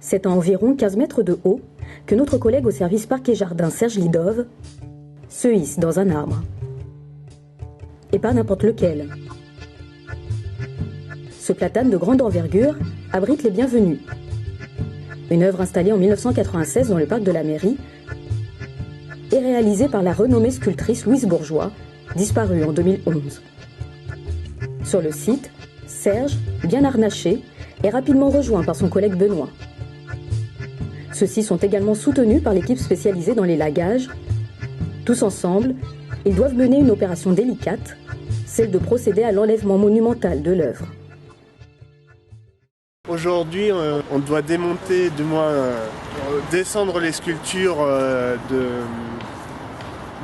C'est à environ 15 mètres de haut que notre collègue au service Parc et Jardin, Serge Lidov, se hisse dans un arbre. Et pas n'importe lequel. Ce platane de grande envergure abrite les Bienvenus. Une œuvre installée en 1996 dans le parc de la mairie et réalisée par la renommée sculptrice Louise Bourgeois, disparue en 2011. Sur le site, Serge, bien harnaché, est rapidement rejoint par son collègue Benoît. Ceux-ci sont également soutenus par l'équipe spécialisée dans les lagages. Tous ensemble, ils doivent mener une opération délicate, celle de procéder à l'enlèvement monumental de l'œuvre. Aujourd'hui, on doit démonter, du moins descendre les sculptures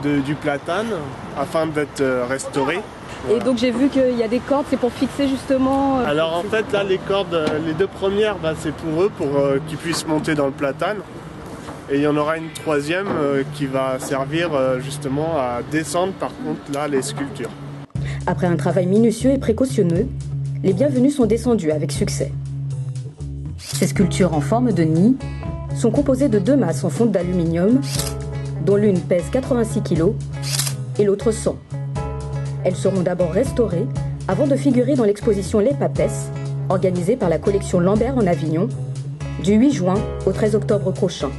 du platane afin d'être restaurées. Et donc j'ai vu qu'il y a des cordes, c'est pour fixer justement... Alors en fait là les cordes, les deux premières, c'est pour eux, pour qu'ils puissent monter dans le platane. Et il y en aura une troisième qui va servir justement à descendre par contre là les sculptures. Après un travail minutieux et précautionneux, les Bienvenus sont descendus avec succès. Ces sculptures en forme de nid sont composées de 2 masses en fonte d'aluminium, dont l'une pèse 86 kg et l'autre 100. Elles seront d'abord restaurées avant de figurer dans l'exposition Les Papesses, organisée par la collection Lambert en Avignon, du 8 juin au 13 octobre prochain.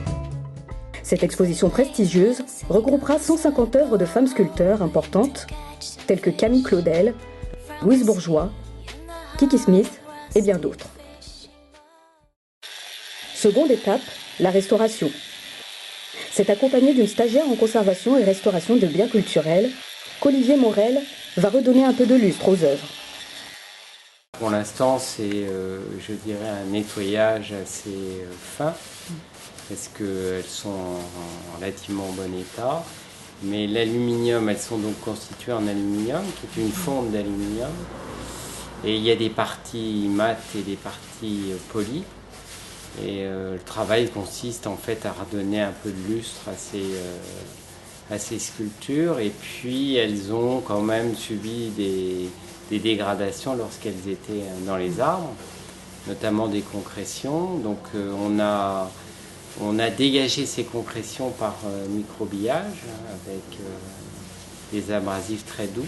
Cette exposition prestigieuse regroupera 150 œuvres de femmes sculpteurs importantes, telles que Camille Claudel, Louise Bourgeois, Kiki Smith et bien d'autres. Seconde étape, la restauration. C'est accompagné d'une stagiaire en conservation et restauration de biens culturels qu'Olivier Morel va redonner un peu de lustre aux œuvres. Pour l'instant, c'est, je dirais, un nettoyage assez fin, parce qu'elles sont en relativement bon état. Mais l'aluminium, elles sont donc constituées en aluminium, qui est une fonte d'aluminium. Et il y a des parties mates et des parties polies. Et le travail consiste en fait à redonner un peu de lustre à ces sculptures. Et puis elles ont quand même subi des dégradations lorsqu'elles étaient dans les arbres, notamment des concrétions. Donc on a dégagé ces concrétions par microbillage avec des abrasifs très doux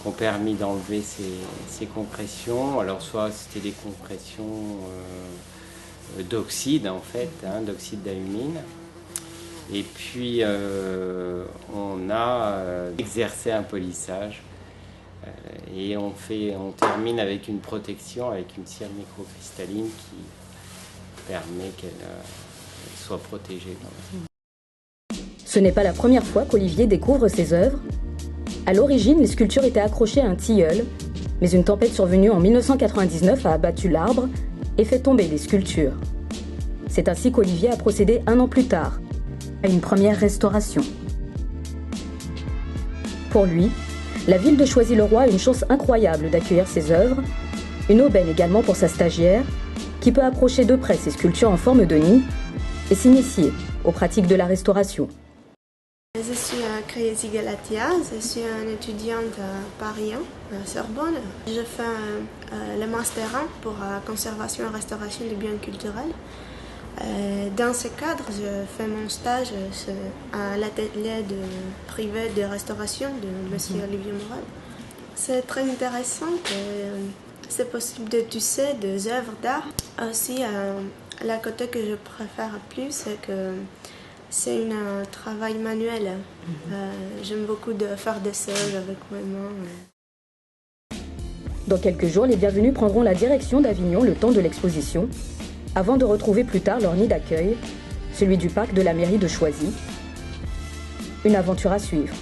qui ont permis d'enlever ces concrétions. Alors soit c'était des concrésions d'oxyde en fait, d'oxyde d'alumine. Et puis on a exercé un polissage et on termine avec une protection avec une cire microcristalline qui permet qu'elle soit protégée. Ce n'est pas la première fois qu'Olivier découvre ses œuvres. À l'origine, les sculptures étaient accrochées à un tilleul, mais une tempête survenue en 1999 a abattu l'arbre et fait tomber les sculptures. C'est ainsi qu'Olivier a procédé 1 an plus tard à une première restauration. Pour lui, la ville de Choisy-le-Roi a une chance incroyable d'accueillir ses œuvres, une aubaine également pour sa stagiaire, qui peut approcher de près ses sculptures en forme de nid et s'initier aux pratiques de la restauration. Je suis Crazy Galatia, je suis une étudiante à Paris 1, à Sorbonne. Je fais le Master 1 pour conservation et restauration des biens culturels. Dans ce cadre, je fais mon stage à l'atelier privé de restauration de M. Olivier Morel. C'est très intéressant que c'est possible de tisser des œuvres d'art. Aussi, la côté que je préfère plus, c'est que c'est un travail manuel. J'aime beaucoup de faire des choses avec mes mains. Dans quelques jours, les Bienvenus prendront la direction d'Avignon le temps de l'exposition, avant de retrouver plus tard leur nid d'accueil, celui du parc de la mairie de Choisy. Une aventure à suivre.